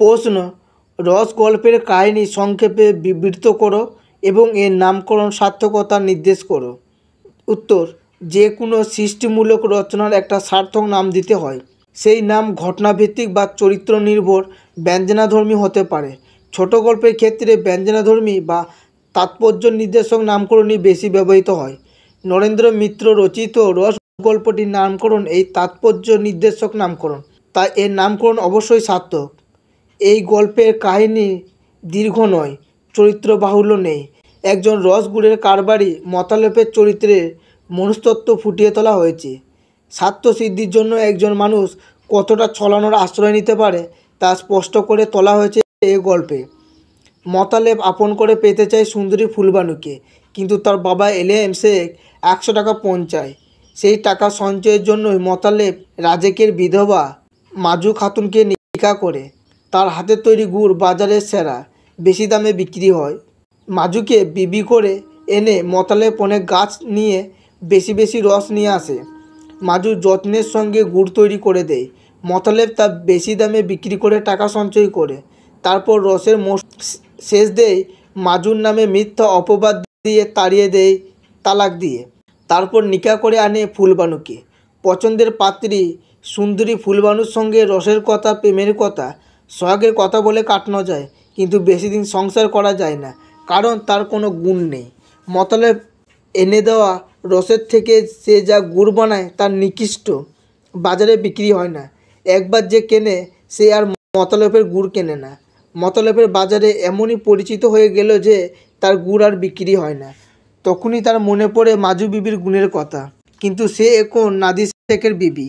প্রশ্ন, রস গল্পের কাহিনী সংক্ষেপে বিবৃত করো এবং এর নামকরণ সার্থকতা নির্দেশ করো। উত্তর, যে কোনো সৃষ্টিমূলক রচনার একটা সার্থক নাম দিতে হয়। সেই নাম ঘটনাভিত্তিক বা চরিত্র নির্ভর ব্যঞ্জনাধর্মী হতে পারে। ছোট গল্পের ক্ষেত্রে ব্যঞ্জনাধর্মী বা তাৎপর্য নির্দেশক নামকরণই বেশি ব্যবহৃত হয়। নরেন্দ্র মিত্র রচিত রস গল্পটির নামকরণ এই তাৎপর্য নির্দেশক নামকরণ, তাই এর নামকরণ অবশ্যই সার্থক। এই গল্পের কাহিনী দীর্ঘ নয়, চরিত্র বাহুল্য নেই। একজন রসগুড়ের কারবারি মতালেপের চরিত্রের মনস্তত্ত্ব ফুটিয়ে তোলা হয়েছে। স্বার্থসিদ্ধির জন্য একজন মানুষ কতটা ছলনার আশ্রয় নিতে পারে তা স্পষ্ট করে তোলা হয়েছে এই গল্পে। মতালেব আপন করে পেতে চায় সুন্দরী ফুলবানুকে, কিন্তু তার বাবা এলএম শেখ 100 টাকা পৌঁছায়। সেই টাকা সঞ্চয়ের জন্যই মতালেব রাজেকের বিধবা মাজু খাতুনকে নিকাহ করে। তার হাতের তৈরি গুড় বাজারের সেরা, বেশি দামে বিক্রি হয়। মাজুকে বিবি করে এনে মতালেব অনেক গাছ নিয়ে বেশি বেশি রস নিয়ে আসে। মাজু যত্নের সঙ্গে গুড় তৈরি করে দেয়। মতালেব তা বেশি দামে বিক্রি করে টাকা সঞ্চয় করে। তারপর রসের শেষ দেয় মাজুর নামে মিথ্যা অপবাদ দিয়ে তাড়িয়ে দেয় তালাক দিয়ে। তারপর নিকাহ করে আনে ফুলবানুকে। পছন্দের পাত্রী সুন্দরী ফুলবানুর সঙ্গে রসের কথা, প্রেমের কথা, সোহাগের কথা বলে কাটানো যায়, কিন্তু বেশি দিন সংসার করা যায় না, কারণ তার কোনো গুণ নেই। মতালেব এনে দেওয়া রসের থেকে সে যা গুড় বানায় তার নিকৃষ্ট, বাজারে বিক্রি হয় না। একবার যে কেনে সে আর মতালেবের গুড় কেনে না। মতালেবের বাজারে এমনই পরিচিত হয়ে গেল যে তার গুড় আর বিক্রি হয় না। তখনই তার মনে পড়ে মাজু বিবির গুণের কথা, কিন্তু সে এখন নাদির শেখের বিবি।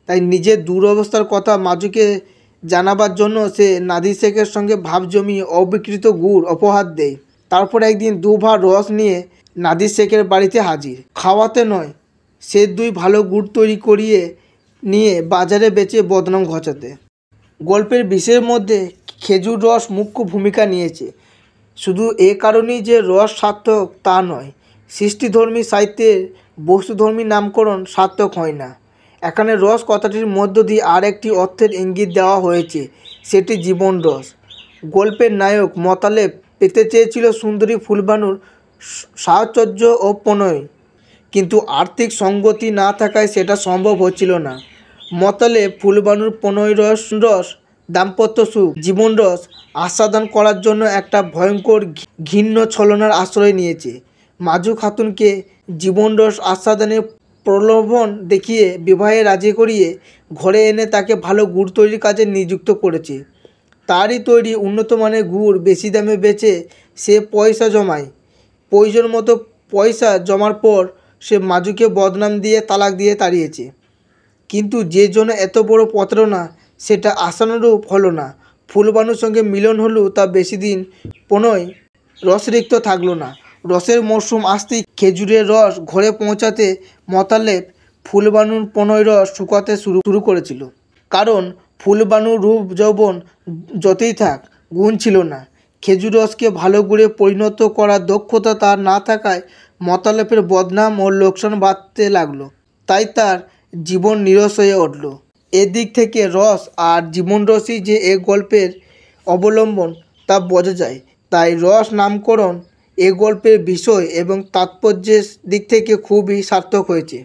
তাই নিজের দুরবস্থার কথা মাজুকে জানাবার জন্য সে নাদির শেখের সঙ্গে ভাব জমিয়ে অবিকৃত গুড় উপহার দেয়। তারপর একদিন 2 ভাঁড় রস নিয়ে নাদির শেখের বাড়িতে হাজির। খাওয়াতে নয়, সে 2 ভালো গুড় তৈরি করিয়ে নিয়ে বাজারে বেচে বদনাম ঘটাতে। গল্পের বিষয়ের মধ্যে খেজুর রস মুখ্য ভূমিকা নিয়েছে। শুধু এ কারণেই যে রস সার্থক তা নয়, সৃষ্টিধর্মী সাহিত্যের বস্তুধর্মী নামকরণ সার্থক হয় না। এখানে রস কথাটির মধ্য দিয়ে আর একটি অর্থের ইঙ্গিত দেওয়া হয়েছে, সেটি জীবন রস। গল্পের নায়ক মতালেব পেতে চেয়েছিল সুন্দরী ফুলবানুর সাহচর্য ও প্রণয়, কিন্তু আর্থিক সঙ্গতি না থাকায় সেটা সম্ভব হচ্ছিল না। মতালেব ফুলবানুর প্রণয় রস, দাম্পত্য সুখ, জীবন রস আস্বাদন করার জন্য একটা ভয়ঙ্কর ঘৃণ্য ছলনার আশ্রয় নিয়েছে। মাজু খাতুনকে জীবন রস আস্বাদনের প্রলোভন দেখিয়ে বিবাহে রাজি করিয়ে ঘরে এনে তাকে ভালো গুড় তৈরির কাজে নিযুক্ত করেছে। তারই তৈরি উন্নত মানের গুড় বেশি দামে বেচে সে পয়সা জমায়। প্রয়োজন মতো পয়সা জমার পর সে মাজুকে বদনাম দিয়ে তালাক দিয়ে তাড়িয়েছে। কিন্তু যে জন্য এত বড় প্রতারণা সেটা আশানুরূপ হলো না। ফুলবানুর সঙ্গে মিলন হলেও তা বেশি দিন প্রণয় রসরিক্ত থাকলো না। রসের মরশুম আসতেই খেজুরের রস ঘরে পৌঁছাতে মতালেব ফুলবানুর প্রণয় রস শুকাতে শুরু করেছিল। কারণ ফুলবানুর রূপ যৌবন যতই থাক, গুণ ছিল না। খেজুর রসকে ভালো গুড়ে পরিণত করার দক্ষতা তার না থাকায় মতালেবের বদনাম ও লোকসান বাড়তে লাগলো। তাই তার জীবন নিরস হয়ে উঠল। এদিক থেকে রস আর জীবন রসই যে এ গল্পের অবলম্বন তা বোঝা যায়। তাই রস নামকরণ এ গল্পের বিষয় এবং তাৎপর্যের দিক থেকে খুবই সার্থক হয়েছে।